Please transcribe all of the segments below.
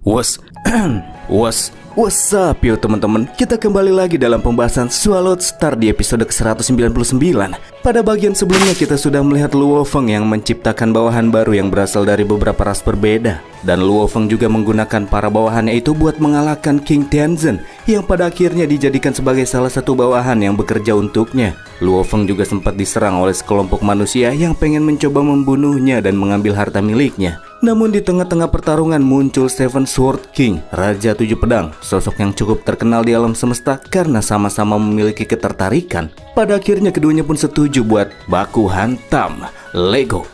What's up yo teman-teman. Kita kembali lagi dalam pembahasan Swallowed Star di episode ke-199. Pada bagian sebelumnya kita sudah melihat Luo Feng yang menciptakan bawahan baru yang berasal dari beberapa ras berbeda. Dan Luo Feng juga menggunakan para bawahannya itu buat mengalahkan King Tianzhen yang pada akhirnya dijadikan sebagai salah satu bawahan yang bekerja untuknya. Luo Feng juga sempat diserang oleh sekelompok manusia yang pengen mencoba membunuhnya dan mengambil harta miliknya. Namun di tengah-tengah pertarungan muncul Seven Sword King, Raja Tujuh Pedang, sosok yang cukup terkenal di alam semesta karena sama-sama memiliki ketertarikan. Pada akhirnya keduanya pun setuju buat baku hantam. Lego.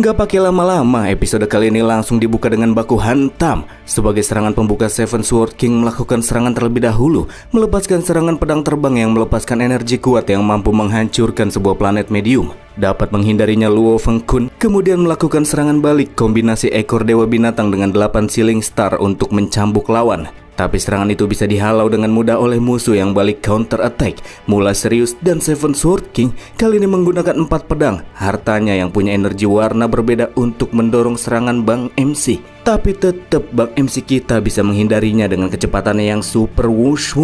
Gak pakai lama-lama, episode kali ini langsung dibuka dengan baku hantam. Sebagai serangan pembuka, Seven Sword King melakukan serangan terlebih dahulu, melepaskan serangan pedang terbang yang melepaskan energi kuat yang mampu menghancurkan sebuah planet medium. Dapat menghindarinya, Luo Feng Kun kemudian melakukan serangan balik kombinasi ekor dewa binatang dengan 8 Sealing Star untuk mencambuk lawan. Tapi serangan itu bisa dihalau dengan mudah oleh musuh yang balik counter attack. Mulai serius dan Seven Sword King kali ini menggunakan 4 pedang, hartanya yang punya energi warna berbeda untuk mendorong serangan Bang MC. Tapi tetap Bang MC kita bisa menghindarinya dengan kecepatannya yang super wush.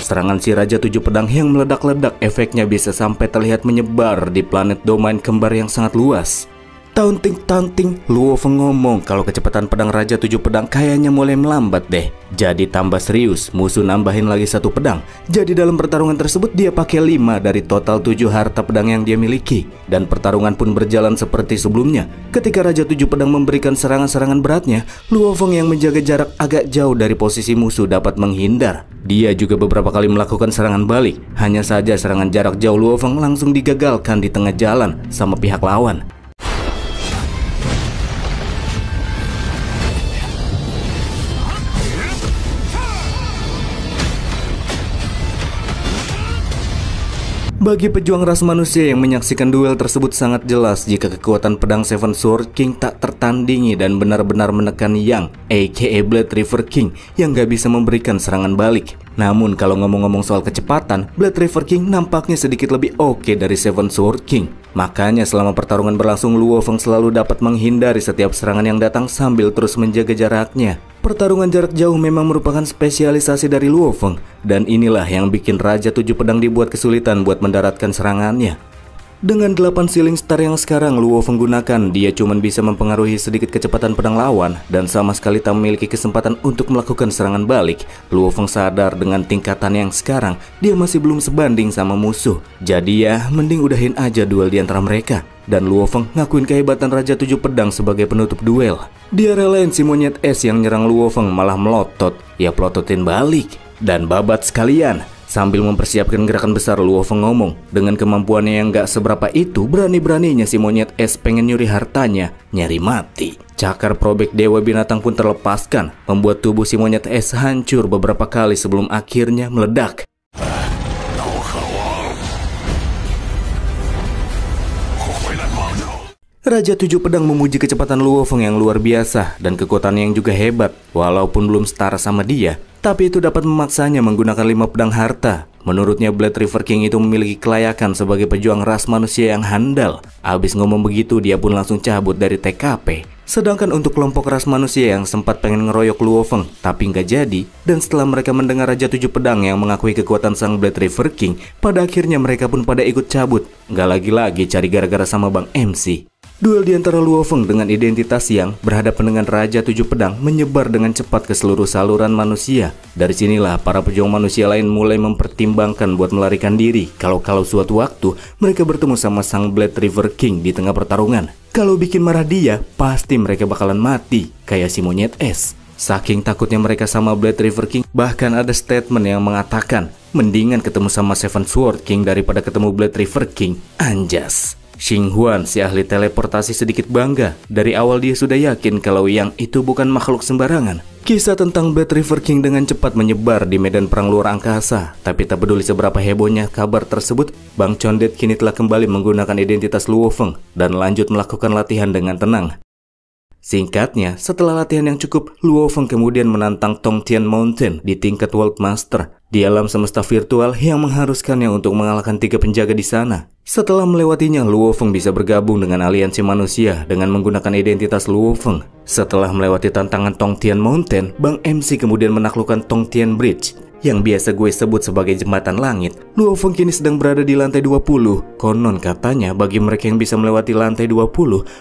Serangan si Raja Tujuh Pedang yang meledak-ledak efeknya bisa sampai terlihat menyebar di planet domain kembar yang sangat luas. Taunting, Luo Feng ngomong kalau kecepatan pedang Raja Tujuh Pedang kayaknya mulai melambat deh. Jadi tambah serius, musuh nambahin lagi 1 pedang. Jadi dalam pertarungan tersebut dia pakai 5 dari total 7 harta pedang yang dia miliki. Dan pertarungan pun berjalan seperti sebelumnya. Ketika Raja Tujuh Pedang memberikan serangan-serangan beratnya, Luo Feng yang menjaga jarak agak jauh dari posisi musuh dapat menghindar. Dia juga beberapa kali melakukan serangan balik. Hanya saja serangan jarak jauh Luo Feng langsung digagalkan di tengah jalan sama pihak lawan. Bagi pejuang ras manusia yang menyaksikan duel tersebut sangat jelas jika kekuatan pedang Seven Sword King tak tertandingi dan benar-benar menekan Yang, aka Blood River King, yang gak bisa memberikan serangan balik. Namun kalau ngomong-ngomong soal kecepatan, Blood River King nampaknya sedikit lebih oke dari Seven Sword King. Makanya selama pertarungan berlangsung, Luo Feng selalu dapat menghindari setiap serangan yang datang sambil terus menjaga jaraknya. Pertarungan jarak jauh memang merupakan spesialisasi dari Luo Feng, dan inilah yang bikin Raja Tujuh Pedang dibuat kesulitan buat mendaratkan serangannya. Dengan 8 Sealing Star yang sekarang Luo Feng gunakan, dia cuma bisa mempengaruhi sedikit kecepatan pedang lawan dan sama sekali tak memiliki kesempatan untuk melakukan serangan balik. Luo Feng sadar dengan tingkatan yang sekarang, dia masih belum sebanding sama musuh. Jadi ya, mending udahin aja duel di antara mereka. Dan Luo Feng ngakuin kehebatan Raja Tujuh Pedang sebagai penutup duel. Dia relain si monyet es yang nyerang Luo Feng malah melotot. Ya pelototin balik dan babat sekalian. Sambil mempersiapkan gerakan besar, Luo Feng ngomong, dengan kemampuannya yang gak seberapa itu, berani-beraninya si monyet es pengen nyuri hartanya, nyari mati. Cakar probek dewa binatang pun terlepaskan, membuat tubuh si monyet es hancur beberapa kali sebelum akhirnya meledak. Raja Tujuh Pedang memuji kecepatan Luo Feng yang luar biasa dan kekuatannya yang juga hebat. Walaupun belum setara sama dia, tapi itu dapat memaksanya menggunakan 5 pedang harta. Menurutnya Blood River King itu memiliki kelayakan sebagai pejuang ras manusia yang handal. Abis ngomong begitu dia pun langsung cabut dari TKP. Sedangkan untuk kelompok ras manusia yang sempat pengen ngeroyok Luo Feng tapi nggak jadi, dan setelah mereka mendengar Raja Tujuh Pedang yang mengakui kekuatan sang Blood River King, pada akhirnya mereka pun pada ikut cabut. Nggak lagi-lagi cari gara-gara sama Bang MC. Duel di antara Luo Feng dengan identitas Yang berhadapan dengan Raja Tujuh Pedang menyebar dengan cepat ke seluruh saluran manusia. Dari sinilah para pejuang manusia lain mulai mempertimbangkan buat melarikan diri kalau suatu waktu mereka bertemu sama sang Blood River King di tengah pertarungan. Kalau bikin marah dia, pasti mereka bakalan mati kayak si monyet es. Saking takutnya mereka sama Blood River King, bahkan ada statement yang mengatakan mendingan ketemu sama Seven Sword King daripada ketemu Blood River King. Anjas. Xing Huan, si ahli teleportasi, sedikit bangga. Dari awal dia sudah yakin kalau Yang itu bukan makhluk sembarangan. Kisah tentang Blood River King dengan cepat menyebar di medan perang luar angkasa. Tapi tak peduli seberapa hebohnya kabar tersebut, Bang Condet kini telah kembali menggunakan identitas Luo Feng dan lanjut melakukan latihan dengan tenang. Singkatnya, setelah latihan yang cukup, Luo Feng kemudian menantang Tong Tian Mountain di tingkat World Master di alam semesta virtual yang mengharuskannya untuk mengalahkan 3 penjaga di sana. Setelah melewatinya, Luo Feng bisa bergabung dengan aliansi manusia dengan menggunakan identitas Luo Feng. Setelah melewati tantangan Tong Tian Mountain, Bang MC kemudian menaklukkan Tong Tian Bridge yang biasa gue sebut sebagai jembatan langit. Luo Feng kini sedang berada di lantai 20. Konon katanya bagi mereka yang bisa melewati lantai 20,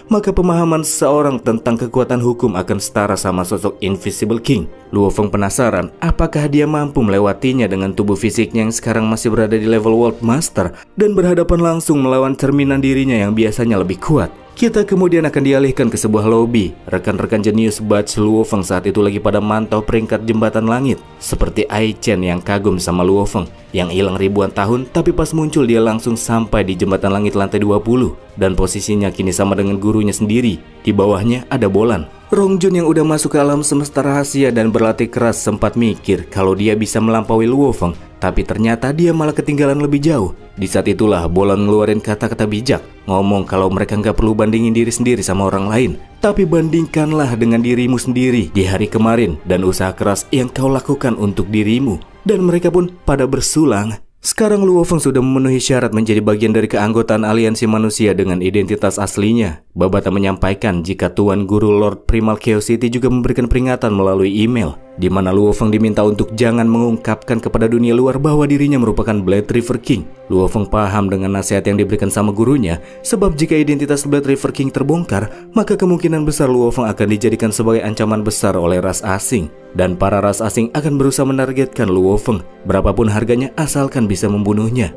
maka pemahaman seseorang tentang kekuatan hukum akan setara sama sosok Invisible King. Luo Feng penasaran apakah dia mampu melewatinya dengan tubuh fisiknya yang sekarang masih berada di level World Master dan berhadapan langsung melawan cerminan dirinya yang biasanya lebih kuat. Kita kemudian akan dialihkan ke sebuah lobi. Rekan-rekan jenius batch Luo Feng saat itu lagi pada mantau peringkat jembatan langit. Seperti Ai Chen yang kagum sama Luo Feng yang hilang ribuan tahun, tapi pas muncul dia langsung sampai di jembatan langit lantai 20. Dan posisinya kini sama dengan gurunya sendiri. Di bawahnya ada Bolan. Rongjun yang udah masuk ke alam semesta rahasia dan berlatih keras sempat mikir kalau dia bisa melampaui Luo Feng, tapi ternyata dia malah ketinggalan lebih jauh. Di saat itulah Bolan ngeluarin kata-kata bijak, ngomong kalau mereka nggak perlu bandingin diri sendiri sama orang lain, tapi bandingkanlah dengan dirimu sendiri di hari kemarin dan usaha keras yang kau lakukan untuk dirimu. Dan mereka pun pada bersulang. Sekarang Luo Feng sudah memenuhi syarat menjadi bagian dari keanggotaan aliansi manusia dengan identitas aslinya. Babata menyampaikan jika Tuan Guru Lord Primal Chaos City juga memberikan peringatan melalui email, di mana Luo Feng diminta untuk jangan mengungkapkan kepada dunia luar bahwa dirinya merupakan Blade River King. Luo Feng paham dengan nasihat yang diberikan sama gurunya, sebab jika identitas Blade River King terbongkar, maka kemungkinan besar Luo Feng akan dijadikan sebagai ancaman besar oleh ras asing. Dan para ras asing akan berusaha menargetkan Luo Feng, berapapun harganya asalkan bisa membunuhnya.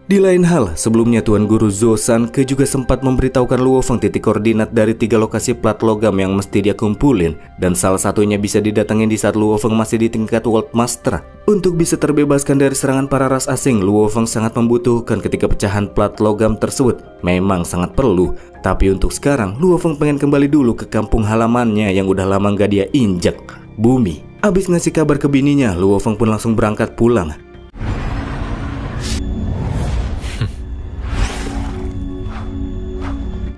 Di lain hal, sebelumnya Tuan Guru Zhou Sanke juga sempat memberitahukan Luo Feng titik koordinat dari 3 lokasi plat logam yang mesti dia kumpulin, dan salah satunya bisa didatengin di saat Luo Feng masih di tingkat World Master. Untuk bisa terbebaskan dari serangan para ras asing, Luo Feng sangat membutuhkan ketika pecahan plat logam tersebut. Memang sangat perlu, tapi untuk sekarang Luo Feng pengen kembali dulu ke kampung halamannya yang udah lama gak dia injek, bumi. Abis ngasih kabar ke bininya, Luo Feng pun langsung berangkat pulang.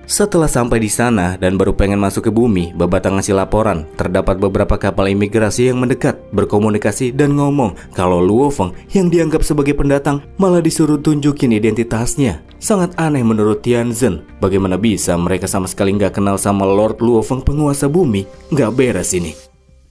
Setelah sampai di sana dan baru pengen masuk ke bumi, Babata ngasih laporan terdapat beberapa kapal imigrasi yang mendekat, berkomunikasi dan ngomong kalau Luo Feng yang dianggap sebagai pendatang malah disuruh tunjukin identitasnya. Sangat aneh menurut Tianzhen, bagaimana bisa mereka sama sekali nggak kenal sama Lord Luo Feng penguasa bumi? Nggak beres ini.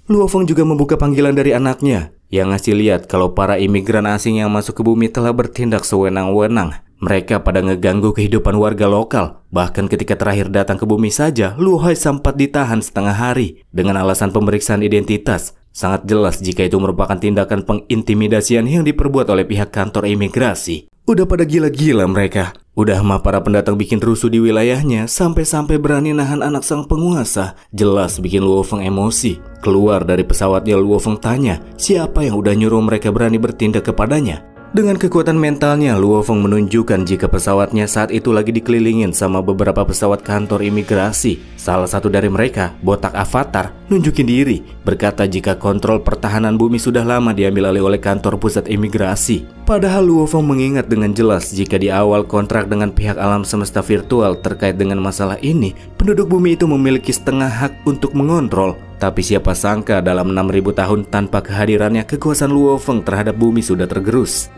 Luo Feng juga membuka panggilan dari anaknya yang ngasih lihat kalau para imigran asing yang masuk ke bumi telah bertindak sewenang-wenang. Mereka pada ngeganggu kehidupan warga lokal. Bahkan ketika terakhir datang ke bumi saja, Luo Hai sempat ditahan setengah hari dengan alasan pemeriksaan identitas. Sangat jelas jika itu merupakan tindakan pengintimidasian yang diperbuat oleh pihak kantor imigrasi. Udah pada gila-gila mereka. Udah mah para pendatang bikin rusuh di wilayahnya, sampai-sampai berani nahan anak sang penguasa. Jelas bikin Luo Feng emosi. Keluar dari pesawatnya, Luo Feng tanya siapa yang udah nyuruh mereka berani bertindak kepadanya. Dengan kekuatan mentalnya, Luo Feng menunjukkan jika pesawatnya saat itu lagi dikelilingin sama beberapa pesawat kantor imigrasi. Salah satu dari mereka, botak avatar, nunjukin diri, berkata jika kontrol pertahanan bumi sudah lama diambil alih oleh kantor pusat imigrasi. Padahal Luo Feng mengingat dengan jelas jika di awal kontrak dengan pihak alam semesta virtual terkait dengan masalah ini, penduduk bumi itu memiliki setengah hak untuk mengontrol. Tapi siapa sangka dalam 6.000 tahun tanpa kehadirannya, kekuasaan Luo Feng terhadap bumi sudah tergerus.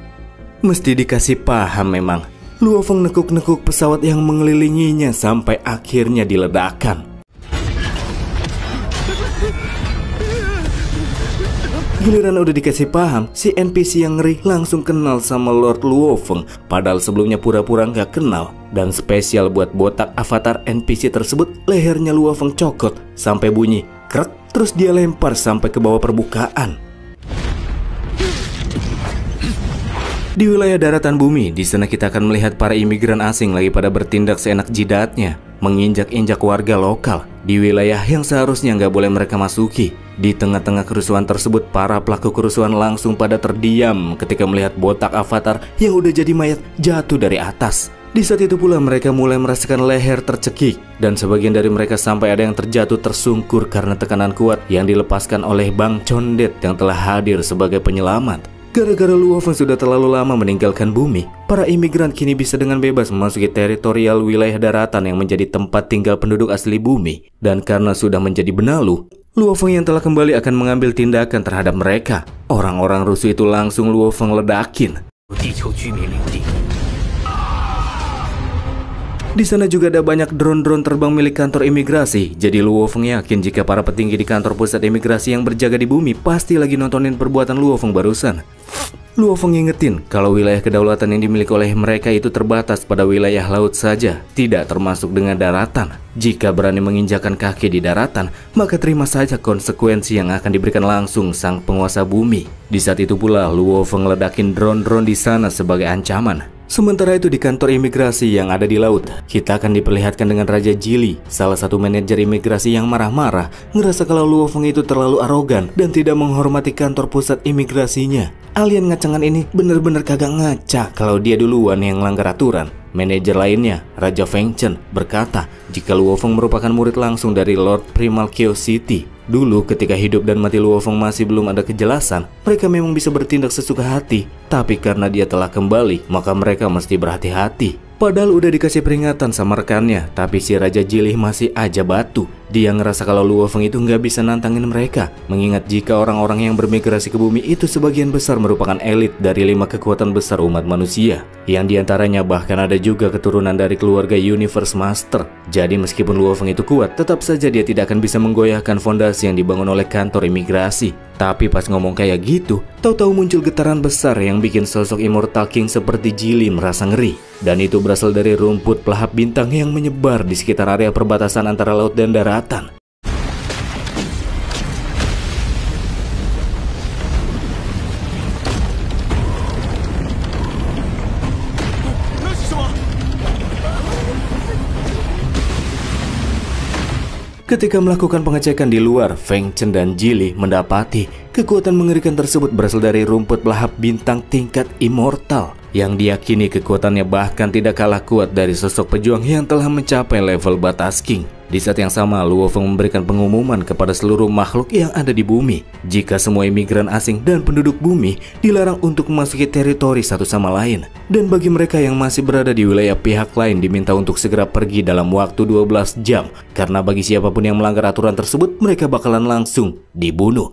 Mesti dikasih paham memang. Luo Feng nekuk-nekuk pesawat yang mengelilinginya sampai akhirnya diledakkan. Giliran udah dikasih paham, si NPC yang ngeri langsung kenal sama Lord Luo Feng, padahal sebelumnya pura-pura nggak kenal. Dan spesial buat botak avatar NPC tersebut, lehernya Luo Feng cokot sampai bunyi krek, terus dia lempar sampai ke bawah permukaan. Di wilayah daratan bumi, di sana kita akan melihat para imigran asing lagi pada bertindak seenak jidatnya, menginjak-injak warga lokal di wilayah yang seharusnya nggak boleh mereka masuki. Di tengah-tengah kerusuhan tersebut, para pelaku kerusuhan langsung pada terdiam ketika melihat botak avatar yang udah jadi mayat jatuh dari atas. Di saat itu pula mereka mulai merasakan leher tercekik, dan sebagian dari mereka sampai ada yang terjatuh tersungkur karena tekanan kuat yang dilepaskan oleh Bang Condet yang telah hadir sebagai penyelamat. Gara-gara Luo Feng sudah terlalu lama meninggalkan bumi, para imigran kini bisa dengan bebas memasuki teritorial wilayah daratan yang menjadi tempat tinggal penduduk asli bumi. Dan karena sudah menjadi benalu, Luo Feng yang telah kembali akan mengambil tindakan terhadap mereka. Orang-orang rusuh itu langsung Luo Feng ledakin. Di sana juga ada banyak drone-drone terbang milik kantor imigrasi. Jadi Luo Feng yakin jika para petinggi di kantor pusat imigrasi yang berjaga di bumi pasti lagi nontonin perbuatan Luo Feng barusan. Luo Feng ngingetin kalau wilayah kedaulatan yang dimiliki oleh mereka itu terbatas pada wilayah laut saja, tidak termasuk dengan daratan. Jika berani menginjakan kaki di daratan, maka terima saja konsekuensi yang akan diberikan langsung sang penguasa bumi. Di saat itu pula Luo Feng ledakin drone-drone di sana sebagai ancaman. Sementara itu di kantor imigrasi yang ada di laut, kita akan diperlihatkan dengan Raja Jili, salah satu manajer imigrasi yang marah-marah, ngerasa kalau Luo Feng itu terlalu arogan dan tidak menghormati kantor pusat imigrasinya. Alien ngacangan ini bener-bener kagak ngaca kalau dia duluan yang melanggar aturan. Manajer lainnya, Raja Feng Chen, berkata jika Luo Feng merupakan murid langsung dari Lord Primal Chaos City. Dulu ketika hidup dan mati Luo Feng masih belum ada kejelasan, mereka memang bisa bertindak sesuka hati. Tapi karena dia telah kembali, maka mereka mesti berhati-hati. Padahal udah dikasih peringatan sama rekannya, tapi si Raja Jilih masih aja batu. Dia ngerasa kalau Luo Feng itu nggak bisa nantangin mereka, mengingat jika orang-orang yang bermigrasi ke bumi itu sebagian besar merupakan elit dari 5 kekuatan besar umat manusia, yang diantaranya bahkan ada juga keturunan dari keluarga Universe Master. Jadi meskipun Luo Feng itu kuat, tetap saja dia tidak akan bisa menggoyahkan fondasi yang dibangun oleh kantor imigrasi. Tapi pas ngomong kayak gitu, tahu-tahu muncul getaran besar yang bikin sosok Immortal King seperti Jili merasa ngeri. Dan itu berasal dari rumput pelahap bintang yang menyebar di sekitar area perbatasan antara laut dan daratan. Ketika melakukan pengecekan di luar, Feng Chen dan Jili mendapati kekuatan mengerikan tersebut berasal dari rumput pelahap bintang tingkat immortal, yang diyakini kekuatannya bahkan tidak kalah kuat dari sosok pejuang yang telah mencapai level batas king. Di saat yang sama, Luo Feng memberikan pengumuman kepada seluruh makhluk yang ada di bumi, jika semua imigran asing dan penduduk bumi dilarang untuk memasuki teritori satu sama lain. Dan bagi mereka yang masih berada di wilayah pihak lain diminta untuk segera pergi dalam waktu 12 jam, karena bagi siapapun yang melanggar aturan tersebut, mereka bakalan langsung dibunuh.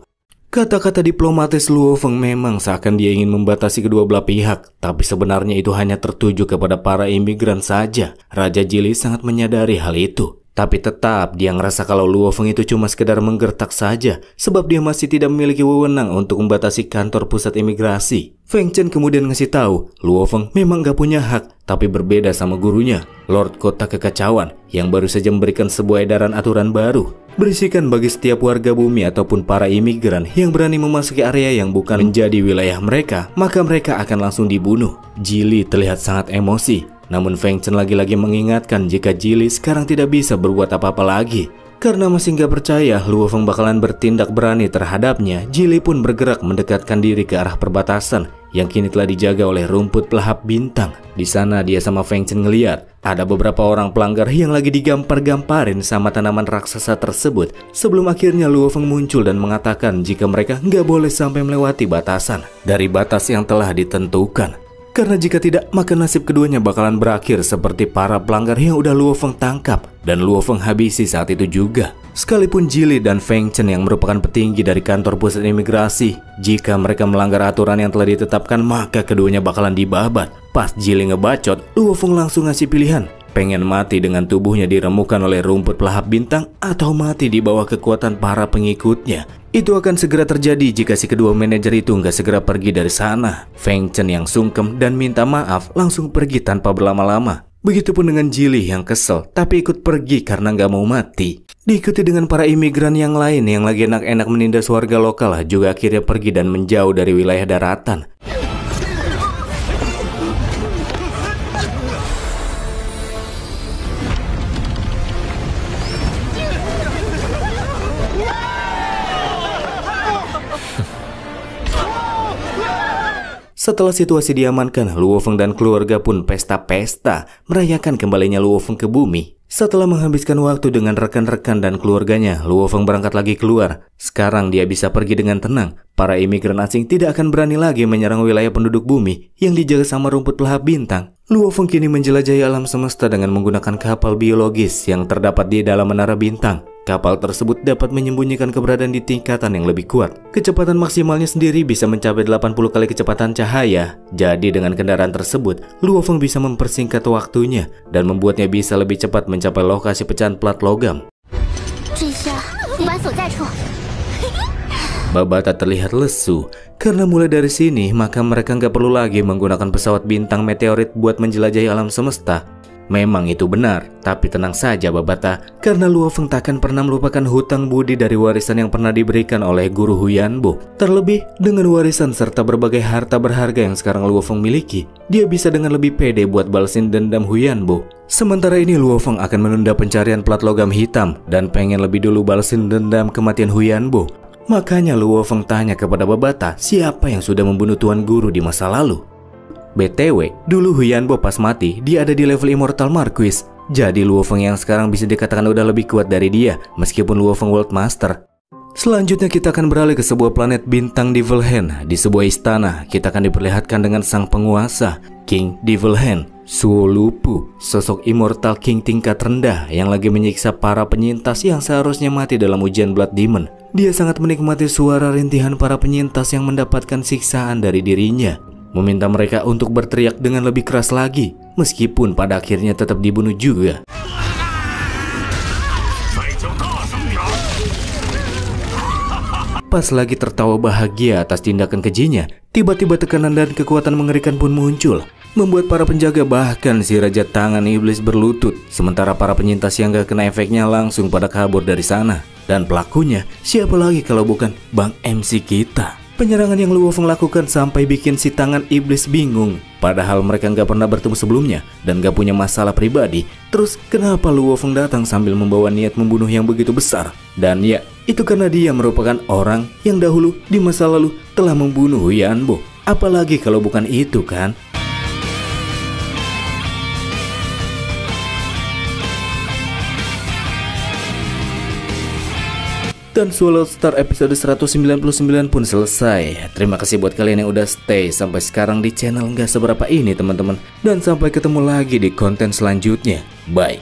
Kata-kata diplomatis Luo Feng memang seakan dia ingin membatasi kedua belah pihak, tapi sebenarnya itu hanya tertuju kepada para imigran saja. Raja Jili sangat menyadari hal itu. Tapi tetap dia ngerasa kalau Luo Feng itu cuma sekedar menggertak saja, sebab dia masih tidak memiliki wewenang untuk membatasi kantor pusat imigrasi. Feng Chen kemudian ngasih tahu, Luo Feng memang gak punya hak, tapi berbeda sama gurunya, Lord Kota Kekacauan, yang baru saja memberikan sebuah edaran aturan baru. Berisikan bagi setiap warga bumi ataupun para imigran yang berani memasuki area yang bukan menjadi wilayah mereka, maka mereka akan langsung dibunuh. Jili terlihat sangat emosi. Namun Feng Chen lagi-lagi mengingatkan jika Jili sekarang tidak bisa berbuat apa-apa lagi. Karena masih nggak percaya Luo Feng bakalan bertindak berani terhadapnya, Jili pun bergerak mendekatkan diri ke arah perbatasan yang kini telah dijaga oleh rumput pelahap bintang. Di sana dia sama Feng Chen ngeliat ada beberapa orang pelanggar yang lagi digampar-gamparin sama tanaman raksasa tersebut, sebelum akhirnya Luo Feng muncul dan mengatakan jika mereka nggak boleh sampai melewati batasan dari batas yang telah ditentukan. Karena jika tidak, maka nasib keduanya bakalan berakhir seperti para pelanggar yang udah Luo Feng tangkap dan Luo Feng habisi saat itu juga. Sekalipun Jili dan Feng Chen yang merupakan petinggi dari kantor pusat imigrasi, jika mereka melanggar aturan yang telah ditetapkan, maka keduanya bakalan dibabat. Pas Jili ngebacot, Luo Feng langsung ngasih pilihan. Pengen mati dengan tubuhnya diremukan oleh rumput pelahap bintang atau mati di bawah kekuatan para pengikutnya. Itu akan segera terjadi jika si kedua manajer itu nggak segera pergi dari sana. Feng Chen yang sungkem dan minta maaf langsung pergi tanpa berlama-lama. Begitupun dengan Jili yang kesel tapi ikut pergi karena nggak mau mati. Diikuti dengan para imigran yang lain yang lagi enak-enak menindas warga lokal juga akhirnya pergi dan menjauh dari wilayah daratan. Setelah situasi diamankan, Luo Feng dan keluarga pun pesta-pesta merayakan kembalinya Luo Feng ke bumi. Setelah menghabiskan waktu dengan rekan-rekan dan keluarganya, Luo Feng berangkat lagi keluar. Sekarang dia bisa pergi dengan tenang. Para imigran asing tidak akan berani lagi menyerang wilayah penduduk bumi yang dijaga sama rumput lahap bintang. Luo Feng kini menjelajahi alam semesta dengan menggunakan kapal biologis yang terdapat di dalam menara bintang. Kapal tersebut dapat menyembunyikan keberadaan di tingkatan yang lebih kuat. Kecepatan maksimalnya sendiri bisa mencapai 80 kali kecepatan cahaya. Jadi dengan kendaraan tersebut, Luo Feng bisa mempersingkat waktunya dan membuatnya bisa lebih cepat mencapai lokasi pecahan plat logam. Babata terlihat lesu, karena mulai dari sini maka mereka nggak perlu lagi menggunakan pesawat bintang meteorit buat menjelajahi alam semesta. Memang itu benar, tapi tenang saja Babata, karena Luo Feng takkan pernah melupakan hutang budi dari warisan yang pernah diberikan oleh guru Huyanbo. Terlebih, dengan warisan serta berbagai harta berharga yang sekarang Luo Feng miliki, dia bisa dengan lebih pede buat balesin dendam Huyanbo. Sementara ini Luo Feng akan menunda pencarian plat logam hitam dan pengen lebih dulu balesin dendam kematian Huyanbo. Makanya Luo Feng tanya kepada Babata siapa yang sudah membunuh tuan guru di masa lalu. BTW, dulu Huyanbo pas mati, dia ada di level Immortal Marquis. Jadi Luo Feng yang sekarang bisa dikatakan udah lebih kuat dari dia, meskipun Luo Feng World Master. Selanjutnya kita akan beralih ke sebuah planet bintang Devil Hand. Di sebuah istana, kita akan diperlihatkan dengan sang penguasa, King Devil Hand, Suo Lupu, sosok Immortal King tingkat rendah yang lagi menyiksa para penyintas yang seharusnya mati dalam ujian Blood Demon. Dia sangat menikmati suara rintihan para penyintas yang mendapatkan siksaan dari dirinya, meminta mereka untuk berteriak dengan lebih keras lagi, meskipun pada akhirnya tetap dibunuh juga. Pas lagi tertawa bahagia atas tindakan kejinya, tiba-tiba tekanan dan kekuatan mengerikan pun muncul, membuat para penjaga bahkan si Raja Tangan Iblis berlutut, sementara para penyintas yang gak kena efeknya langsung pada kabur dari sana. Dan pelakunya siapa lagi kalau bukan Bang MC kita. Penyerangan yang Luo Feng lakukan sampai bikin si Tangan Iblis bingung. Padahal mereka nggak pernah bertemu sebelumnya dan nggak punya masalah pribadi. Terus kenapa Luo Feng datang sambil membawa niat membunuh yang begitu besar? Dan ya, itu karena dia merupakan orang yang dahulu di masa lalu telah membunuh Huyanbo. Apalagi kalau bukan itu kan? Dan Swallow Star episode 199 pun selesai. Terima kasih buat kalian yang udah stay sampai sekarang di channel nggak seberapa ini teman-teman. Dan sampai ketemu lagi di konten selanjutnya. Bye.